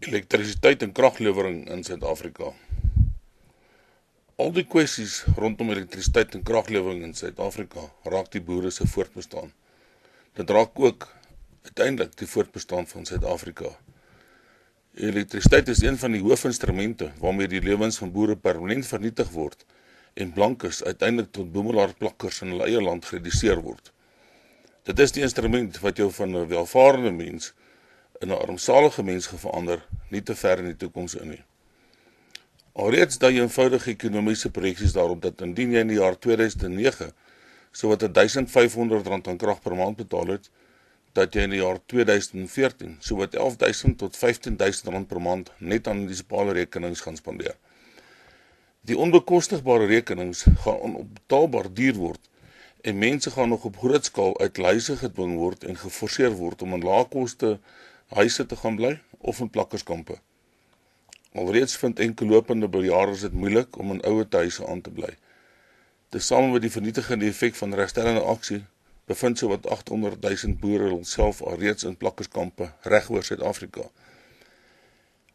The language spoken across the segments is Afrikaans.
Elektrisiteit en kraglewering in Suid-Afrika. Al die kwessies rondom elektrisiteit en kraglewering in Suid-Afrika raak die boere se voortbestaan. Dit raak ook uiteindelik die voortbestaan van Suid-Afrika. Elektrisiteit is een van die hoofinstrumente waarmee die lewens van boere permanent vernietig word en blankes uiteindelik tot boemelaarplakkers in hulle eie land gereduseer word. Dit is die instrument wat jou van 'n welvarende mens in 'n armsalige mens verander, nie te ver in die toekoms in nie. Alreeds daai eenvoudige ekonomiese projeksies daarop dat indien jy in die jaar 2009 sowat R1,500 aan krag per maand betaal het, dat jy in die jaar 2014 sowat R11.000 tot R15.000 per maand net aan munisipale rekenings gaan spandeer. Die onbekostigbare rekenings gaan onbetaalbaar duur word en mense gaan nog op groot skaal uit huise gedwing word en geforseer word om in laagkoste huise te gaan bly of in plakkerskampe. Alreeds vind enkele lopende bejaardes dit moeilik om in ouer huise aan te bly. Tesame met die vernietigende effek van regstellende aksie bevind sowat 800.000 boere hulself alreeds in plakkerskampe reg oor Suid-Afrika.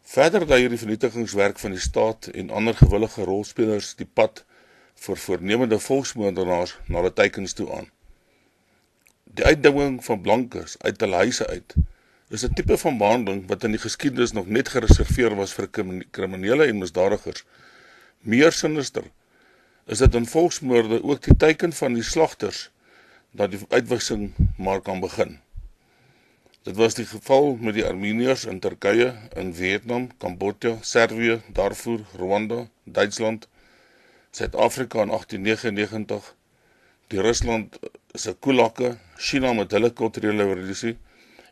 Verder lei hierdie vernietigingswerk van die staat en ander gewillige rolspelers die pad vir voornemende volksmoordenaars na die teikens toe aan. Die uitdinging van blankes uit hulle huise uit is 'n tipe van behandeling wat in die geskiedenis nog net gereserveer was vir kriminele en misdadigers. Meer sinister is dit in volksmoorde ook die teiken van die slagters dat die uitwissing maar kan begin. Dit was die geval met die Armeniërs in Turkye, in Vietnam, Kambodja, Servië, Darfur, Rwanda, Duitsland, Suid-Afrika in 1899, die Rusland se kulakke, China met hulle kulturele revolusie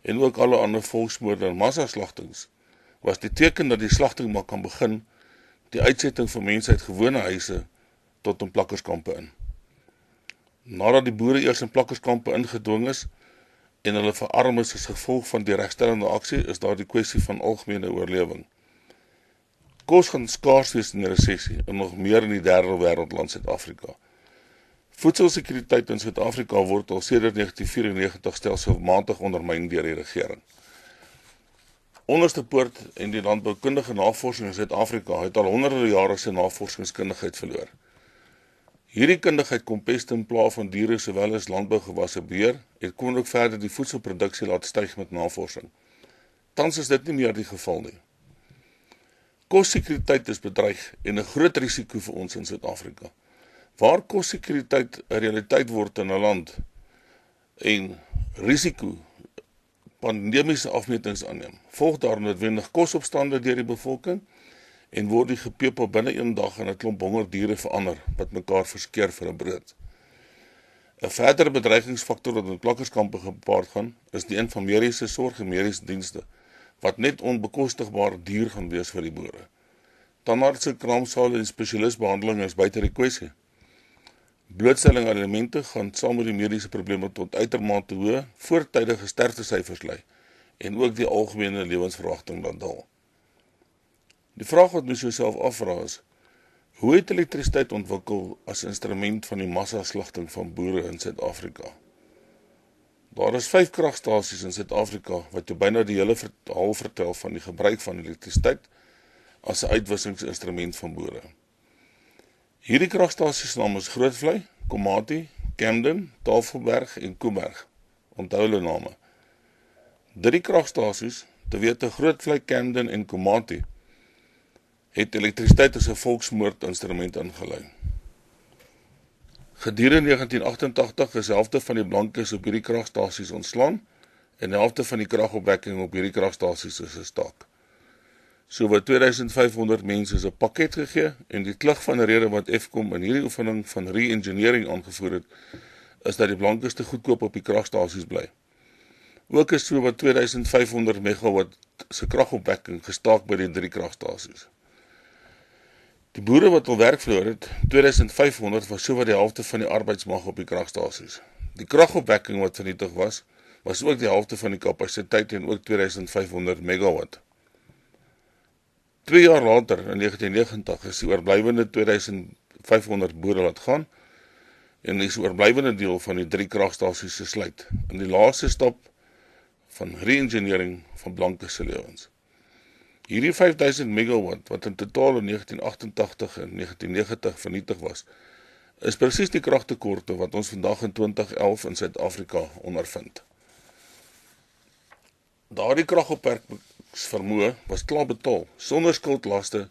en ook alle ander volksmoorde en massaslachtings, was die teken dat die slagting maar kan begin, die uitsetting van mense uit gewone huise tot in plakkerskampe in. Nadat die boere eers in plakkerskampe ingedwing is en hulle verarm is as gevolg van die regstellende aksie, is daar die kwessie van algemene oorlewing. Kos gaan skaars wees in die resessie en nog meer in die derde wêreldland Suid-Afrika. Voedselsekuriteit in Suid-Afrika word al sedert 1994 stelselmatig ondermyn deur die regering. Onderste Poort en die landboukundige navorsing in Suid-Afrika het al honderde jare sy navorsingskundigheid verloor. Hierdie kundigheid kom peste en pla van diere sowel as landbougewasse beheer en kon ook verder die voedselproduksie laat styg met navorsing. Tans is dit nie meer die geval nie. Kossekuriteit is bedreig en 'n groot risiko vir ons in Suid-Afrika. Waar kossekuriteit 'n realiteit word in 'n land en risiko pandemiese afmetings aanneem, volg daar noodwendig kosopstande deur die bevolking en word die gepepel binne een dag in 'n klomp hongerdiere verander wat mekaar verskeer vir 'n brood. 'n Verdere bedreigingsfaktor wat met plakkerskampe gepaard gaan, is die een van mediese sorg en mediese dienste, wat net onbekostigbaar duur gaan wees vir die boere. Tandartse, kraamsale en spesialistbehandeling is buite die kwessie. Blootstelling aan alimente gaan saam met die mediese probleme tot uitermate hoë, voortydige sterftesyfers lei en ook die algemene lewensverwagting laat daal. Die vraag wat mens jouself afvra is, hoe het elektrisiteit ontwikkel as instrument van die massaslagting van boere in Suid-Afrika? Daar is 5 kragstasies in Suid-Afrika wat jou byna die hele verhaal vertel van die gebruik van elektrisiteit as 'n uitwissingsinstrument van boere. Hierdie kragstasies naam is Grootvlei, Komati, Camden, Tafelberg en Koeberg. Onthou hulle name. 3 kragstasies, te wete Grootvlei, Camden en Komati, het elektrisiteit as 'n volksmoordinstrument ingelei. Gedurende 1988 is helfte van die blankes op hierdie kragstasies ontslaan en helfte van die kragopwekking op hierdie kragstasies is gestaak. Sowat 2500 mense is 'n pakket gegee en die klug van 'n rede wat Eskom in hierdie oefening van re-engineering aangevoer het, is dat die blankes te goedkoop op die kragstasies bly. Ook is sowat 2500 megawatt se kragopwekking gestaak by die 3 kragstasies. Die boere wat al werk verloor het, 2500 was sowat die helfte van die arbeidsmag op die kragstasies. Die kragopwekking wat vernietig was ook die helfte van die kapasiteit en ook 2500 megawatt. 2 jaar later, in 1990, is die oorblywende 2500 boere laat gaan en is die oorblywende deel van die 3 kragstasies gesluit in die laaste stap van re-engineering van blanke se lewens. Hierdie 5000 megawatt wat in totaal in 1988 en 1990 vernietig was, is presies die kragtekorte wat ons vandag in 2011 in Suid-Afrika ondervind. Daardie kragopwerkingsvermoë was klaar betaal, sonder skuldlaste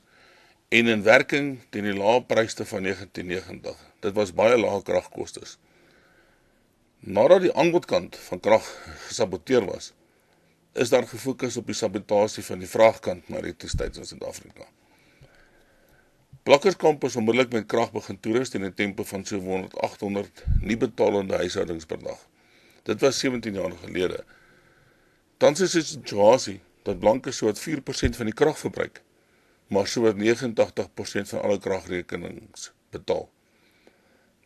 en in werking teen die lae pryste van 1990. Dit was baie lae kragkostes. Nadat die aanbodkant van krag gesaboteer was, is daar gefokus op die sabotasie van die vraagkant na elektrisiteit in Suid-Afrika. Plakkerskamp is onmiddellik met krag begin toerus teen 'n tempo van so 800 nie betalende huishoudings per dag. Dit was 17 jaar gelede. Tans is die situasie dat blankes sowat 4% van die krag verbruik, maar sowat 89% van alle kragrekenings betaal.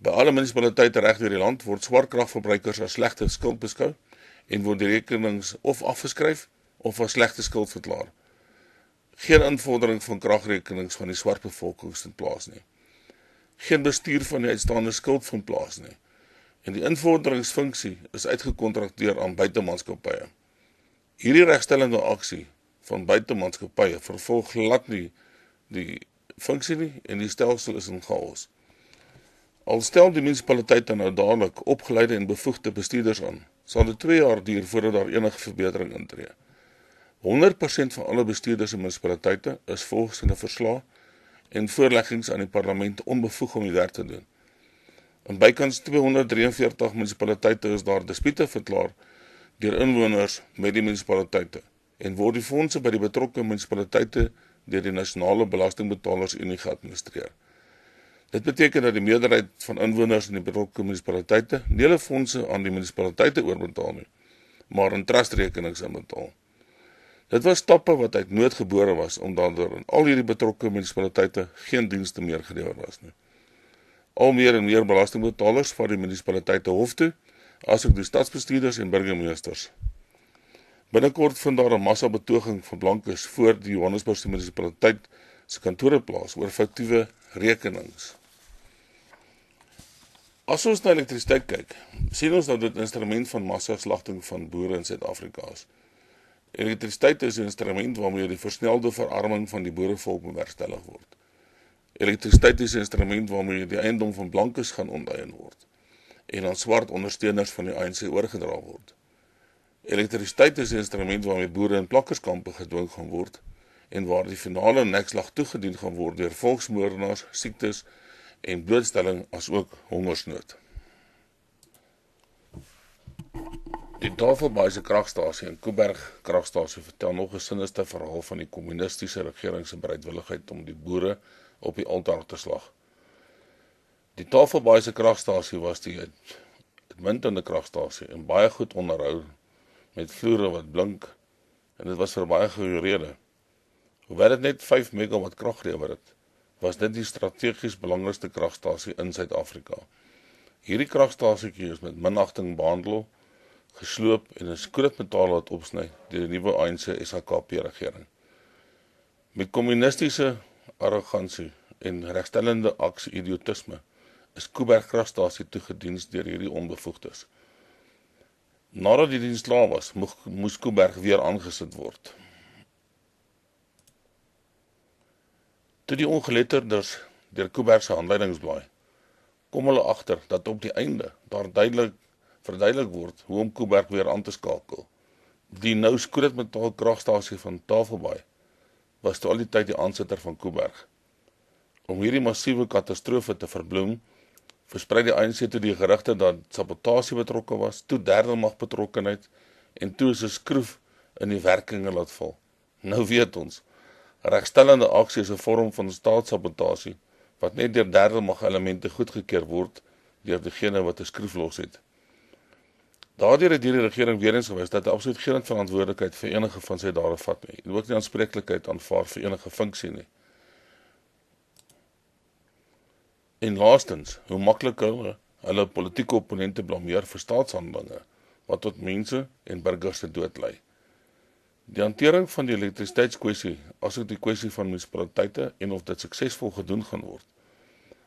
By alle munisipaliteite reg deur die land word swart kragverbruikers as slegte skuld beskou en word die rekenings of afgeskryf of as slegte skuld verklaar. Geen invordering van kragrekenings van die swart bevolking vind plaas nie. Geen bestuur van die uitstaande skuld vind plaas nie. En die invorderingsfunksie is uitgekontrakteer aan buitemaatskappye. Hierdie regstellende aksie van buitemaatskappye vervolg glad nie die funksie nie en die stelsel is in chaos. Al stel die munisipaliteite nou dadelik opgeleide en bevoegde bestuurders aan, sal dit 2 jaar duur voordat daar enige verbetering intree. 100% van alle bestuurders in munisipaliteite is volgens hulle verslae en voorleggings aan die parlement onbevoeg om die werk te doen. In bykans 243 munisipaliteite is daar dispute verklaar deur inwoners met die munisipaliteite en word die fondse by die betrokke munisipaliteite deur die Nasionale Belastingbetalersunie geadministreer. Dit beteken dat die meerderheid van inwoners in die betrokke munisipaliteite nie hulle fondse aan die munisipaliteite oorbetaal nie, maar in trustrekenings inbetaal. Dit was stappe wat uit nood gebore was, omdat er in al hierdie betrokke munisipaliteite geen dienste meer gelewer was nie. Al meer en meer belastingbetalers vat die munisipaliteite hof toe, asook die stadsbestuurders en burgemeesters. Binnekort vind daar 'n massa betoging van blankes voor die Johannesburgse munisipaliteit se kantore plaas oor fiktiewe rekenings. As ons na elektrisiteit kyk, sien ons dat dit 'n instrument van massaslagting van boere in Suid-Afrika is. Elektrisiteit is 'n instrument waarmee die versnelde verarming van die boerevolk bewerkstellig word. Elektrisiteit is 'n instrument waarmee die eiendom van blankes gaan onteien word en aan swart ondersteuners van die ANC oorgedra word. Elektrisiteit is 'n instrument waarmee boere in plakkerskampe gedwing gaan word en waar die finale nekslag toegedien gaan word deur volksmoordenaars, siektes en blootstelling as ook hongersnood. Die Tafelbaaise kragstasie en Kuiberg kragstasie vertel nog 'n sinister verhaal van die kommunistiese regering se bereidwilligheid om die boere op die altaar te slag. Die Tafelbaaise kragstasie was die uitmuntende kragstasie en baie goed onderhou met vloere wat blink en dit was vir baie goeie rede. Hoewel dit net 5 megawatt krag gelewer het, was dit die strategies belangrikste kragstasie in Suid-Afrika. Hierdie kragstasietjie is met minagting behandel, gesloop en 'n skrootmetaal laat opsny deur die nuwe ANC SHKP-regering. Met kommunistiese arrogansie en regstellende aksie idiotisme is Kuiberg kragstasie toegediens deur hierdie onbevoegdes. Nadat die diens klaar was, moes Kuiberg weer aangesit word. Toe die ongeletterders deur Kuiberg se handleidingsblaai, kom hulle agter dat op die einde daar verduidelik word hoe om Kuiberg weer aan te skakel. Die nou skrootmetaal kragstasie van Tafelbaai was toe al die tyd die aansitter van Kuiberg. Om hierdie massiewe katastrofe te verbloem, versprei die ANC toe die gerugte dat sabotasie betrokke was, toe derde mag betrokkenheid en toe is 'n skroef in die werkinge laat val. Nou weet ons, regstellende aksie is 'n vorm van staatssabotasie wat net deur derde mag elemente goedgekeur word deur diegene wat 'n skroef los het. Daardeur het die regering weer eens gewys dat hy absoluut geen verantwoordelikheid vir enige van sy dade vat nie en ook nie aanspreeklikheid aanvaar vir enige funksie nie. En laastens, hoe maklik hulle politieke opponente blameer vir staatshandelinge wat tot mense en burgers se dood lei. Die hantering van die elektrisiteitskwessie, asook die kwessie van munisipaliteite en of dit suksesvol gedoen gaan word,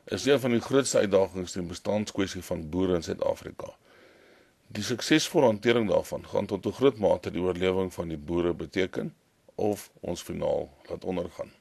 is een van die grootste uitdagings in die bestaanskwessie van boere in Suid-Afrika. Die suksesvolle hantering daarvan gaan tot 'n groot mate die oorlewing van die boere beteken, of ons finaal laat ondergaan.